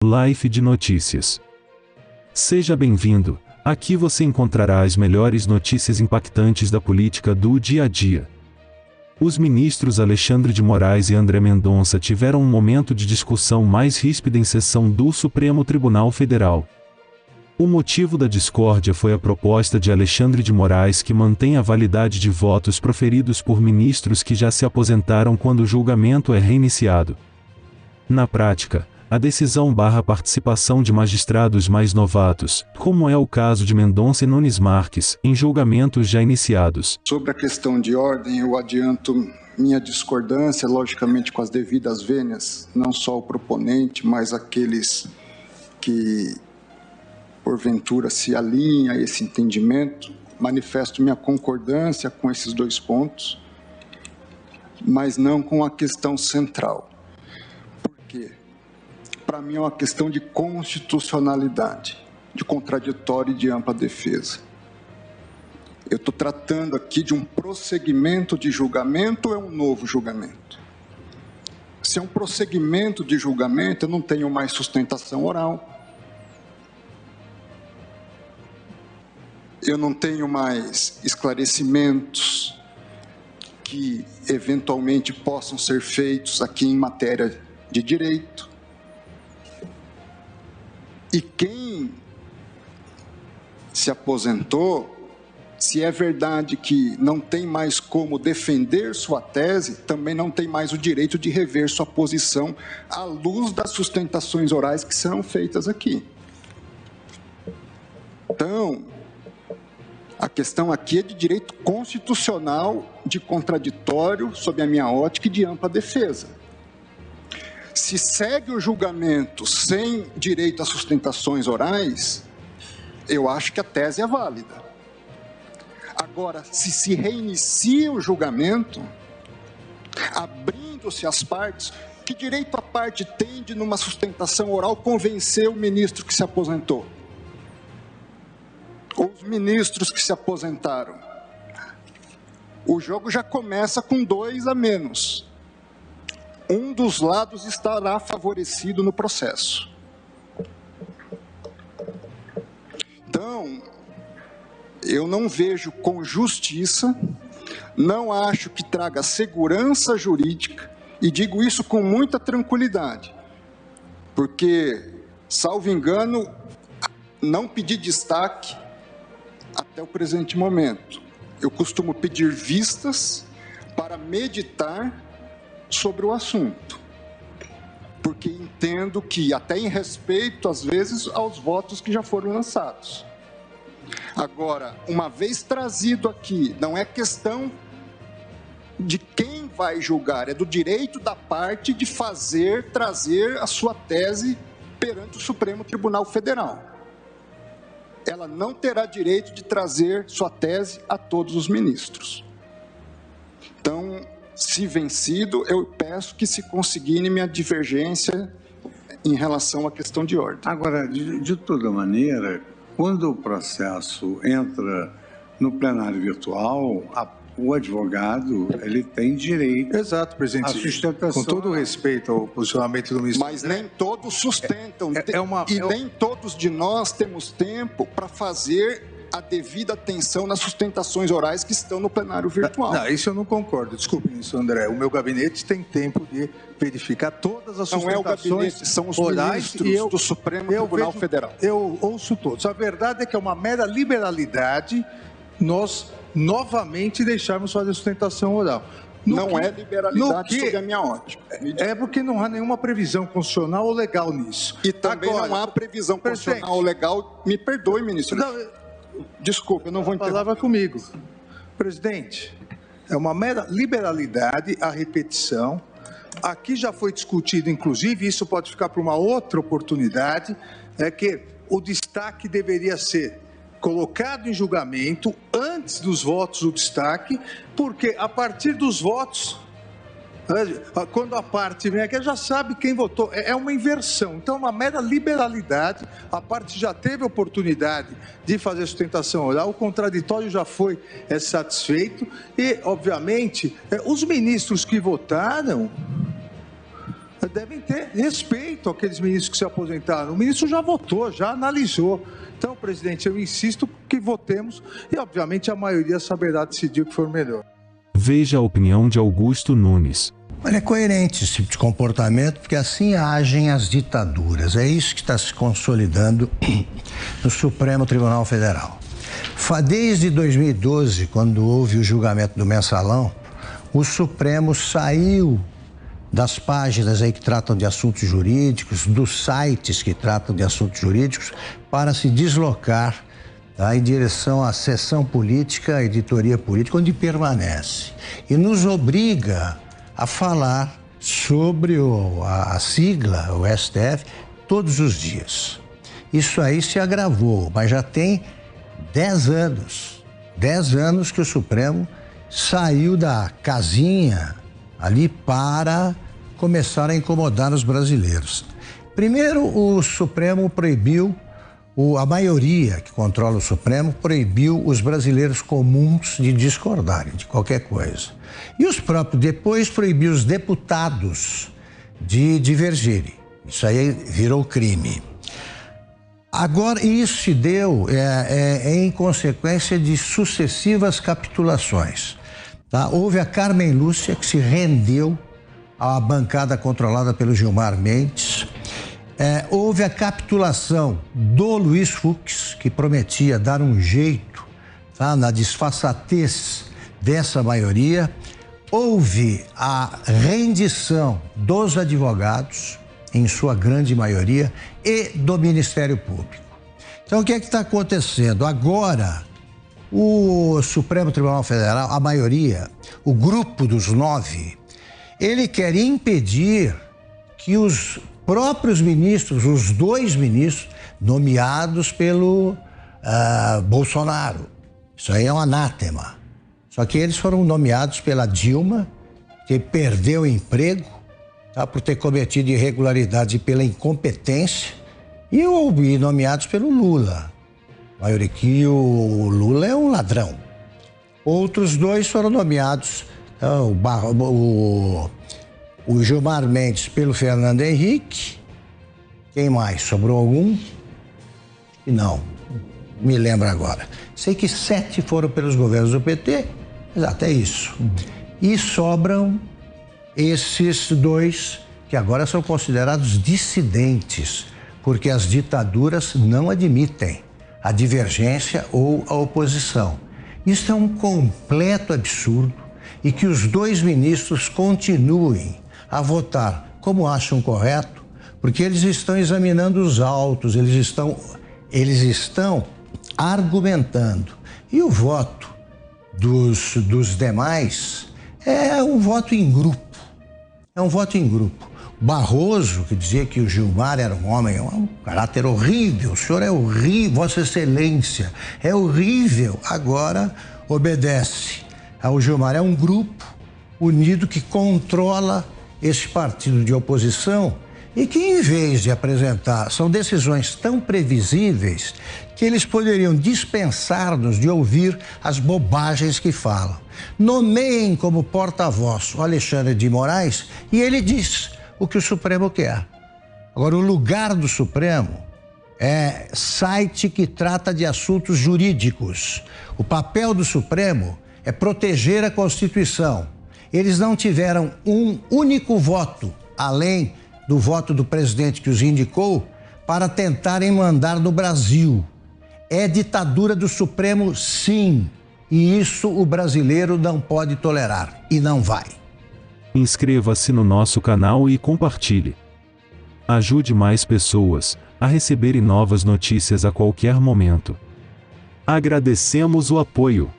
Life de Notícias. Seja bem-vindo, aqui você encontrará as melhores notícias impactantes da política do dia a dia. Os ministros Alexandre de Moraes e André Mendonça tiveram um momento de discussão mais ríspida em sessão do Supremo Tribunal Federal. O motivo da discórdia foi a proposta de Alexandre de Moraes que mantém a validade de votos proferidos por ministros que já se aposentaram quando o julgamento é reiniciado. Na prática, a decisão barra participação de magistrados mais novatos, como é o caso de Mendonça e Nunes Marques, em julgamentos já iniciados. Sobre a questão de ordem, eu adianto minha discordância, logicamente com as devidas vênias, não só o proponente, mas aqueles que, porventura, se alinham a esse entendimento. Manifesto minha concordância com esses dois pontos, mas não com a questão central. Por quê? Para mim é uma questão de constitucionalidade, de contraditório e de ampla defesa. Eu estou tratando aqui de um prosseguimento de julgamento ou é um novo julgamento? Se é um prosseguimento de julgamento, eu não tenho mais sustentação oral, eu não tenho mais esclarecimentos que eventualmente possam ser feitos aqui em matéria de direito. E quem se aposentou, se é verdade que não tem mais como defender sua tese, também não tem mais o direito de rever sua posição à luz das sustentações orais que serão feitas aqui. Então, a questão aqui é de direito constitucional, de contraditório, sob a minha ótica, e de ampla defesa. Se segue o julgamento sem direito a sustentações orais, eu acho que a tese é válida. Agora, se reinicia o julgamento, abrindo-se as partes, que direito a parte tem de, numa sustentação oral, convencer o ministro que se aposentou? Ou os ministros que se aposentaram? O jogo já começa com 2 a menos. Um dos lados estará favorecido no processo. Então, eu não vejo com justiça, não acho que traga segurança jurídica, e digo isso com muita tranquilidade, porque, salvo engano, não pedi destaque até o presente momento. Eu costumo pedir vistas para meditar sobre o assunto, porque entendo que, até em respeito, às vezes, aos votos que já foram lançados. Agora, uma vez trazido aqui, não é questão de quem vai julgar, é do direito da parte de trazer a sua tese perante o Supremo Tribunal Federal. Ela não terá direito de trazer sua tese a todos os ministros. Então, se vencido, eu peço que se consigne minha divergência em relação à questão de ordem. Agora, de toda maneira, quando o processo entra no plenário virtual, o advogado, ele tem direito. Exato, presidente. A sustentação. Com todo o respeito ao posicionamento do ministro. Mas nem todos sustentam. Nem todos de nós temos tempo para fazer a devida atenção nas sustentações orais que estão no plenário virtual. Não, isso eu não concordo. Desculpe, ministro André. O meu gabinete tem tempo de verificar todas as sustentações orais. Não é o gabinete, são os ministros do Supremo Tribunal Federal. Eu ouço todos. A verdade é que é uma mera liberalidade nós novamente deixarmos fazer sustentação oral. Não é liberalidade sob a minha ótica. É porque não há nenhuma previsão constitucional ou legal nisso. E também não há previsão constitucional ou legal. Me perdoe, ministro. Desculpe, eu não vou interromper. A palavra comigo. Presidente, é uma mera liberalidade a repetição. Aqui já foi discutido, inclusive, isso pode ficar para uma outra oportunidade, é que o destaque deveria ser colocado em julgamento antes dos votos do destaque, porque a partir dos votos, quando a parte vem aqui, já sabe quem votou. É uma inversão. Então, uma mera liberalidade. A parte já teve oportunidade de fazer sustentação oral, o contraditório já foi satisfeito e, obviamente, os ministros que votaram devem ter respeito àqueles ministros que se aposentaram. O ministro já votou, já analisou. Então, presidente, eu insisto que votemos e, obviamente, a maioria saberá decidir o que for melhor. Veja a opinião de Augusto Nunes. Olha, é coerente esse tipo de comportamento, porque assim agem as ditaduras. É isso que está se consolidando no Supremo Tribunal Federal. Desde 2012, quando houve o julgamento do Mensalão, o Supremo saiu das páginas aí que tratam de assuntos jurídicos, dos sites que tratam de assuntos jurídicos, para se deslocar, tá, em direção à seção política, à editoria política, onde permanece. E nos obriga a falar sobre a sigla, o STF, todos os dias. Isso aí se agravou, mas já tem 10 anos. 10 anos que o Supremo saiu da casinha ali para começar a incomodar os brasileiros. Primeiro, o Supremo proibiu, a maioria que controla o Supremo proibiu os brasileiros comuns de discordarem de qualquer coisa. E os próprios, depois proibiu os deputados de divergirem. Isso aí virou crime. Agora, isso se deu em consequência de sucessivas capitulações. Tá? Houve a Carmen Lúcia, que se rendeu à bancada controlada pelo Gilmar Mendes. Houve a capitulação do Luiz Fux, que prometia dar um jeito, tá, na disfarçatez dessa maioria. Houve a rendição dos advogados, em sua grande maioria, e do Ministério Público. Então, o que é que está acontecendo? Agora, o Supremo Tribunal Federal, a maioria, o grupo dos 9, ele quer impedir que os próprios ministros, os 2 ministros nomeados pelo Bolsonaro, isso aí é um anátema. Só que eles foram nomeados pela Dilma, que perdeu o emprego, tá, por ter cometido irregularidades e pela incompetência, e nomeados pelo Lula. A maioria que o Lula é um ladrão. Outros 2 foram nomeados, o Gilmar Mendes pelo Fernando Henrique. Quem mais? Sobrou algum? Não, me lembro agora. Sei que 7 foram pelos governos do PT, mas até isso. E sobram esses 2 que agora são considerados dissidentes, porque as ditaduras não admitem a divergência ou a oposição. Isso é um completo absurdo, e que os 2 ministros continuem a votar como acham correto, porque eles estão examinando os autos, eles estão argumentando. E o voto dos demais é um voto em grupo. É um voto em grupo. Barroso, que dizia que o Gilmar era um homem, um caráter horrível, o senhor é horrível, Vossa Excelência, é horrível, agora obedece ao Gilmar. É um grupo unido que controla esse partido de oposição e que, em vez de apresentar, são decisões tão previsíveis que eles poderiam dispensar-nos de ouvir as bobagens que falam. Nomeiem como porta-voz o Alexandre de Moraes e ele diz o que o Supremo quer. Agora, o lugar do Supremo é site que trata de assuntos jurídicos. O papel do Supremo é proteger a Constituição. Eles não tiveram um único voto, além do voto do presidente que os indicou, para tentarem mandar no Brasil. É ditadura do Supremo, sim. E isso o brasileiro não pode tolerar. E não vai. Inscreva-se no nosso canal e compartilhe. Ajude mais pessoas a receberem novas notícias a qualquer momento. Agradecemos o apoio.